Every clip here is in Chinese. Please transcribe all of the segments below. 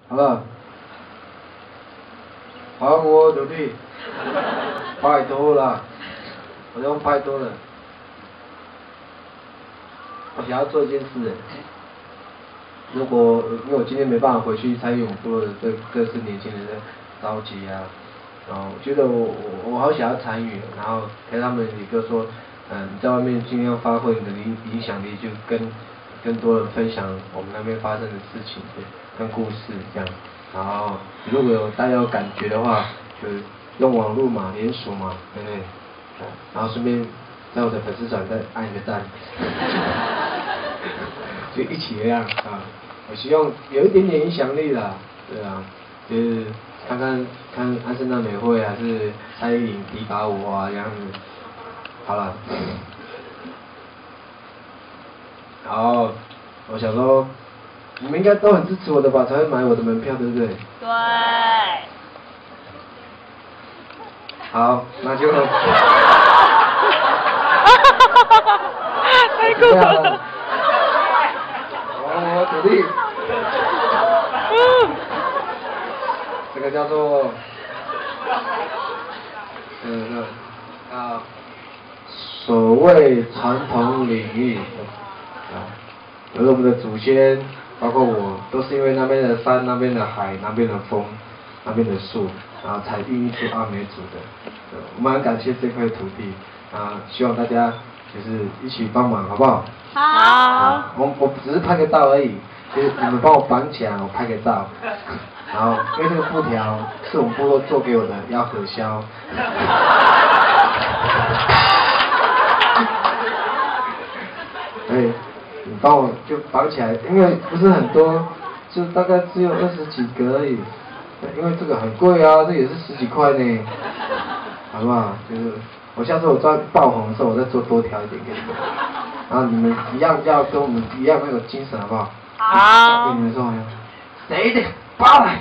好了，好我徒弟，拜托了，我用拜托了。我想要做一件事，如果因为我今天没办法回去参与我们部落的这次年轻人的召集啊，然后我觉得我好想要参与，然后跟他们一个说，你在外面尽量发挥你的影响力，就跟更多人分享我们那边发生的事情跟故事这样。然后如果有大家有感觉的话，就用网络嘛，联署嘛，对不对？然后顺便在我的粉丝团再按一个赞，就一起这样啊。我希望有一点点影响力啦，对啊，就是看安室奈美惠还是蔡依林提拔我啊这样子。好了，然后我想说，你们应该都很支持我的吧，才会买我的门票，对不对？对。好，那就。太酷了。我徒弟。这个叫做，所谓传统领域有我们的祖先，包括我，都是因为那边的山、那边的海、那边的风、那边的树，然后才孕育出阿美族的。我们很感谢这块土地，希望大家就是一起帮忙，好不好？好。我只是拍个照而已，就是你们帮我绑起来，我拍个照。然后因为这个布条是我们部落做给我的，要核销。对，你帮我就绑起来，因为不是很多，就大概只有20几个而已。因为这个很贵啊，这也是10几块呢，好不好？就是我下次我再爆红的时候，我再做多条一点给你们。然后你们一样要跟我们一样那个精神，好不好？好。跟你们说，谁的包来？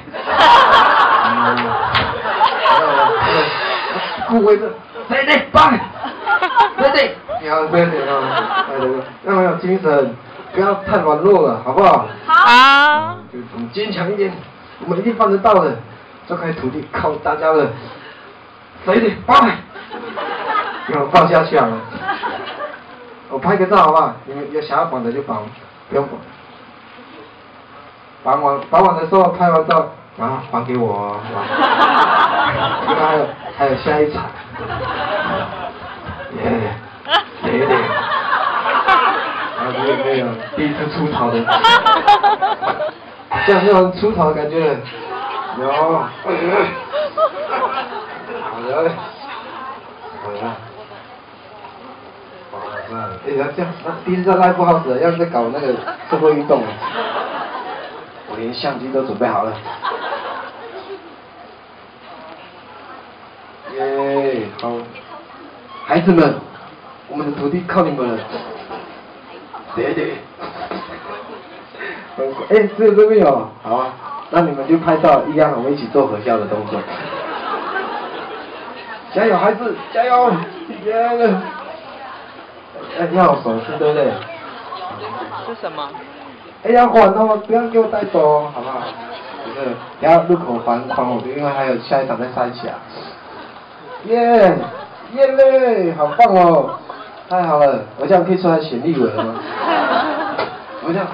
顾威的，谁的包来？谁的？你好，对对啊，要有精神，不要太软弱了，好不好？好。就我们坚强一点，我们一定办得到的。这块土地靠大家的，谁的包来？给我放下去好了。我拍个照好不好？你们有想要绑的就绑，不用绑。绑完的时候拍完照，然后还给我哦，因为还有下一场。耶，没有，第一次出逃的，这样那种出逃的感觉，有，好的。要这样，第一次在 live house 要在搞那个社会运动，我连相机都准备好了。耶，好，孩子们，我们的土地靠你们了。对。只有这边有，好啊，那你们就拍照一样，我们一起做核销的动作。加油，孩子，加油！耶！要有手势，对不对？是什么？要还哦，不要给我带走哦，好不好？就是等下入口还我，因为还有下一场再塞起来。耶嘞，好棒哦！太好了，我这样可以出来选立委了吗？我这样，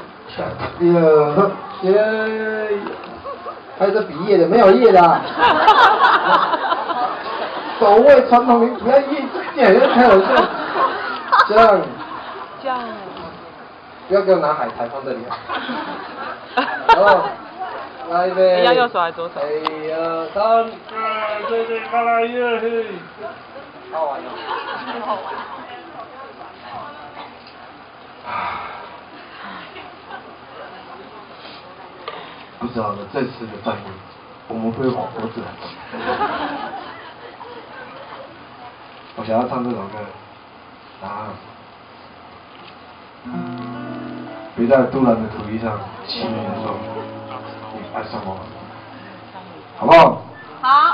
耶，还有这比叶的，没有叶的。所谓传统民，不要叶，这样开玩笑。这样。不要给我拿海苔放这里啊！好，来呗。要右手还是左手1、2、3，对，快来耶！好玩哦。不知道呢，这次的战役我们会活着。我想要唱这首歌，别在突然的土地上轻易的说你爱上我，好不好？好。